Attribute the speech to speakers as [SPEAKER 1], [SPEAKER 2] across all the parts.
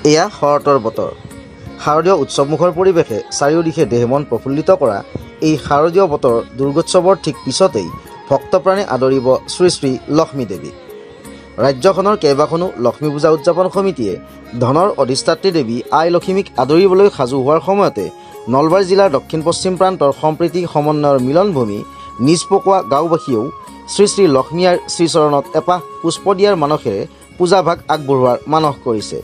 [SPEAKER 1] এয়া শৰতৰ বতৰ। শাৰদীয় উৎসৱমুখৰ পৰিৱেশে চাৰিওদিশে দেহমন প্ৰফুল্লিত কৰা এই শাৰদীয় বতৰ দুৰ্গোৎসৱৰ ঠিক পিছতেই ভক্তপ্ৰাণে আদৰিব শ্ৰী শ্ৰী লক্ষ্মী দেৱী। ৰাজ্যখনৰ কেইবাখনো লক্ষ্মী পূজা উদযাপন সমিতিয়ে ধনৰ অধিষ্ঠাত্ৰী দেৱী আই লক্ষ্মীক আদৰিবলৈ সাজু হোৱাৰ সময়তে নলবাৰী জিলাৰ দক্ষিণ পশ্চিম প্ৰান্তৰ সম্প্ৰীতি সমন্বয়ৰ মিলনভূমি নিজপকোৱা গাঁওবাসীয়েও শ্ৰী শ্ৰী লক্ষ্মী আইৰ শ্ৰীচৰণত এপাহ পুষ্প দিয়াৰ মানসেৰে পূজাভাগ আগবঢ়োৱাৰ মানস কৰিছে।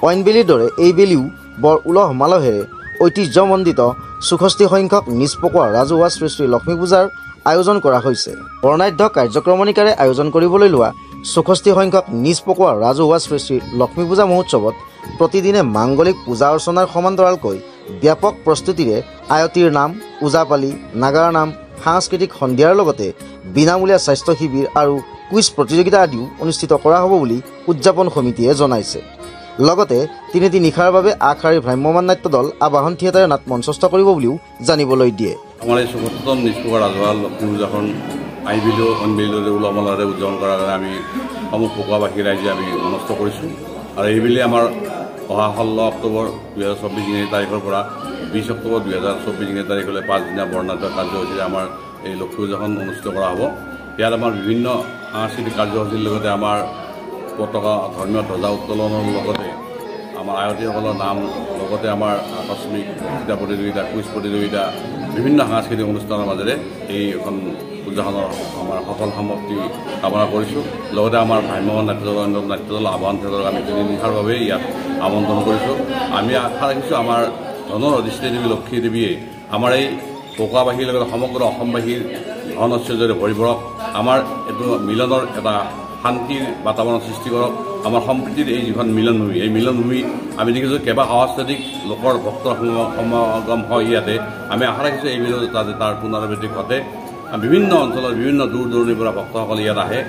[SPEAKER 1] অইনবেলিৰ দৰে এইবেলিও বৰ উলহ মালহেৰে ঐতিহ্যমণ্ডিত ৬৪ সংখ্যক নিজপকোৱা ৰাজহুৱা শ্ৰী শ্ৰী লক্ষ্মী পূজাৰ আয়োজন কৰা হৈছে। বৰ্ণাঢ্য কাৰ্যক্ৰমণিকাৰে আয়োজন কৰিবলৈ লোৱা ৬৪ সংখ্যক নিজপকোৱা ৰাজহুৱা শ্ৰী শ্ৰী লক্ষ্মী পূজা মহোৎসৱত প্ৰতিদিনে মাংগলিক পূজা অৰ্চনাৰ সমান্তৰালকৈ ব্যাপক প্ৰস্তুতিৰে আয়তীৰ নাম, ওজাপালি, নাগাৰ নাম, সাংস্কৃতিক সন্ধিয়াৰ লগতে বিনামূলীয়া স্বাস্থ্য শিবিৰ আৰু কুইজ প্ৰতিযোগিতা আদিও অনুষ্ঠিত কৰা হ'ব বুলি উদযাপন সমিতিয়ে জনাইছে। লগতে তিনিটি নিশাৰ বাবে আগশাৰীৰ ভ্ৰাম্যমান নাট্য দল আবাহন থিয়েটাৰে নাট মঞ্চস্থ কৰিব বুলিও জানিবলৈ দিয়ে।
[SPEAKER 2] আমাৰ এই ৭৪তম নিজপকোৱা ৰাজহুৱা লক্ষ্মী পূজাখন আইবিলো অনবিলোৰে উলহ মালহেৰে উদযাপন কৰাৰ কাৰণে আমি সমূহ পকোৱাবাসী ৰাইজে আমি মনস্থ কৰিছোঁ। আৰু এইবেলি আমাৰ অহা ১৬ অক্টোবৰ ২০২৪ ইংৰাজী তাৰিখৰ পৰা ২০ অক্টোবৰ ২০২৪ ইংৰাজী তাৰিখলৈ ৫ দিনীয়া বৰ্ণাঢ্য কাৰ্যসূচীৰে আমাৰ এই লক্ষ্মী পূজাখন অনুষ্ঠিত কৰা হ'ব। ইয়াত আমাৰ বিভিন্ন সাংস্কৃতিক কাৰ্যসূচীৰ লগতে আমাৰ পতাকা ধৰ্মীয় ধ্বজা উত্তোলনৰ লগতে আমাৰ আয়তীসকলৰ নাম, লগতে আমাৰ আকস্মিক চিন্তা প্ৰতিযোগিতা, কুইজ প্ৰতিযোগিতা, বিভিন্ন সাংস্কৃতিক অনুষ্ঠানৰ মাজেৰে এইখন পূজাখনৰ আমাৰ সফল সমাপ্তি কামনা কৰিছোঁ। লগতে আমাৰ ভ্ৰাম্যমান নাট্য দল, অন্য নাট্য দল আবাহন থিয়েটাৰক আমি ৩ নিশাৰ বাবে ইয়াত আমন্ত্ৰণ কৰিছোঁ। আমি আশা ৰাখিছোঁ আমাৰ ধনৰ অধিষ্ঠাত্ৰী দেৱী লক্ষ্মী দেৱীয়ে আমাৰ এই পকোৱাবাসীৰ লগতে সমগ্ৰ অসমবাসীৰ ধন ঐশ্বৰ্যৰে ভৰি পৰক, আমাৰ এইটো মিলনৰ এটা শান্তিৰ বাতাবৰণ সৃষ্টি কৰক। আমাৰ সম্প্ৰীতিৰ এই যিখন মিলনভূমি, এই মিলনভূমি আমি দেখিছোঁ কেইবা সহস্ৰাধিক লোকৰ ভক্তৰ সমাগম হয় ইয়াতে। আমি আশা ৰাখিছোঁ এই মিলন যাতে তাৰ পুনৰাবৃত্তি ঘটে। বিভিন্ন অঞ্চলৰ বিভিন্ন দূৰ দূৰণিৰ পৰা ভক্তসকলে ইয়াত আহে।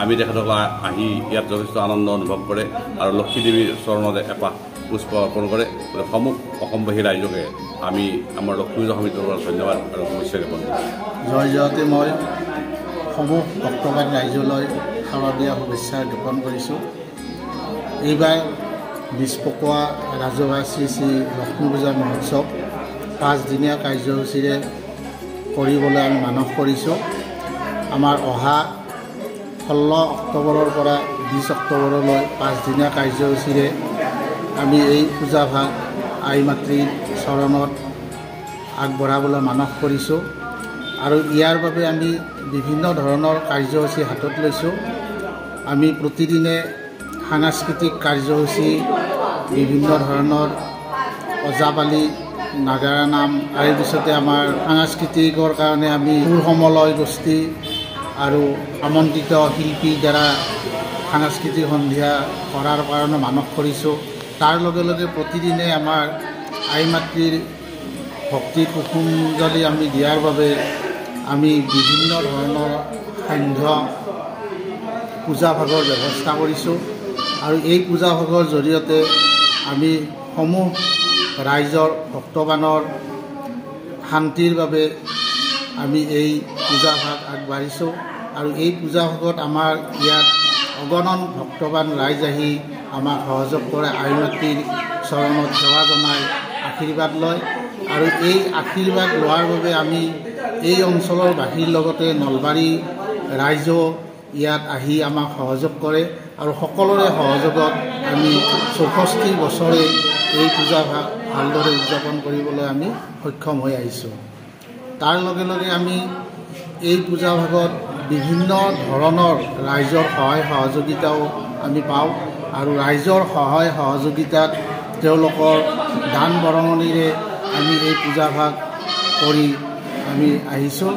[SPEAKER 2] আমি তেখেতসকলে আহি ইয়াত যথেষ্ট আনন্দ অনুভৱ কৰে আৰু লক্ষ্মী দেৱীৰ চৰণতে এপাহ পুষ্প অৰ্পণ কৰে। সমূহ অসমবাসী ৰাইজকে আমি আমাৰ লক্ষ্মী পূজা সমিতিৰ পৰা ধন্যবাদ আৰু শুভেচ্ছা জ্ঞাপন কৰোঁ।
[SPEAKER 3] জয় জয়তে মই সমূহ ভক্তবান ৰাইজলৈ শাৰদীয়া শুভেচ্ছা জ্ঞাপন কৰিছোঁ। এইবাৰ নিজপকোৱা ৰাজহুৱা শ্ৰী শ্ৰী লক্ষ্মী পূজা মহোৎসৱ ৫ দিনীয়া কাৰ্যসূচীৰে কৰিবলৈ আমি মানস কৰিছোঁ। আমাৰ অহা ১৬ অক্টোবৰৰ পৰা ২০ অক্টোবৰলৈ ৫ দিনীয়া কাৰ্যসূচীৰে আমি এই পূজাভাগ আই মাতৃৰ চৰণত আগবঢ়াবলৈ মানস কৰিছোঁ। আৰু ইয়াৰ বাবে আমি বিভিন্ন ধৰণৰ কাৰ্যসূচী হাতত লৈছোঁ। আমি প্ৰতিদিনে সাংস্কৃতিক কাৰ্যসূচী, বিভিন্ন ধৰণৰ ওজাপালি, নাগাৰা নাম, আৰু পিছতে আমাৰ সাংস্কৃতিকৰ কাৰণে আমি সুৰ সমলয় গোষ্ঠী আৰু আমন্ত্ৰিত শিল্পীৰ দ্বাৰা সাংস্কৃতিক সন্ধিয়া কৰাৰ কাৰণে মানস কৰিছোঁ। তাৰ লগে লগে প্ৰতিদিনে আমাৰ আই মাতৃৰ ভক্তি কুসুমজলি আমি দিয়াৰ বাবে আমি বিভিন্ন ধৰণৰ সান্ধ্য পূজাভাগৰ ব্যৱস্থা কৰিছোঁ। আৰু এই পূজাভাগৰ জৰিয়তে আমি সমূহ ৰাইজৰ ভক্তবানৰ শান্তিৰ বাবে আমি এই পূজাভাগ আগবাঢ়িছোঁ। আৰু এই পূজাভাগত আমাৰ ইয়াত অগণন ভক্তবান ৰাইজ আহি আমাক সহযোগ কৰে, আই মাতৃৰ চৰণত সেৱা জনাই আশীৰ্বাদ লয়। আৰু এই আশীৰ্বাদ লোৱাৰ বাবে আমি এই অঞ্চলৰ বাসীৰ লগতে নলবাৰী ৰাইজেও ইয়াত আহি আমাক সহযোগ কৰে। আৰু সকলোৰে সহযোগত আমি ৬৪ বছৰে এই পূজাভাগ ভালদৰে উদযাপন কৰিবলৈ আমি সক্ষম হৈ আহিছোঁ। তাৰ লগে লগে আমি এই পূজাভাগত বিভিন্ন ধৰণৰ ৰাইজৰ সহায় সহযোগিতাও আমি পাওঁ। আৰু ৰাইজৰ সহায় সহযোগিতাত তেওঁলোকৰ দান বৰঙণিৰে আমি এই পূজাভাগ কৰি আমি আহিছোঁ।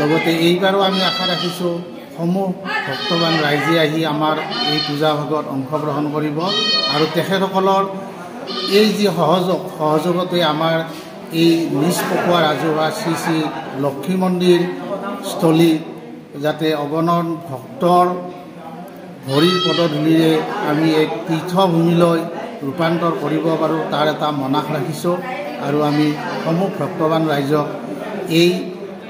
[SPEAKER 3] লগতে এইবাৰো আমি আশা ৰাখিছোঁ সমূহ ভক্তবান ৰাইজে আহি আমাৰ এই পূজাভাগত অংশগ্ৰহণ কৰিব। আৰু তেখেতসকলৰ এই যি সহযোগতে আমাৰ এই নিজপকোৱা ৰাজহুৱা শ্ৰী শ্ৰী লক্ষ্মী মন্দিৰ স্থলী যাতে অগণন ভক্তৰ ভৰিৰ পদধূলিৰে আমি এক তীৰ্থভূমিলৈ ৰূপান্তৰ কৰিব পাৰোঁ, তাৰ এটা মনাস ৰাখিছোঁ। আৰু আমি সমূহ ভক্তবান ৰাইজক এই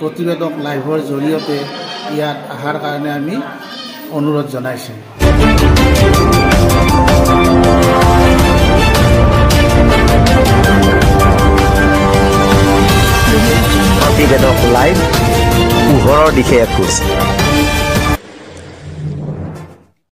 [SPEAKER 3] প্ৰতিবেদক লাইভৰ জৰিয়তে ইয়াত অহাৰ কাৰণে আমি অনুৰোধ জনাইছোঁ।
[SPEAKER 1] লাইভ পোহৰৰ দিশে এখোজ।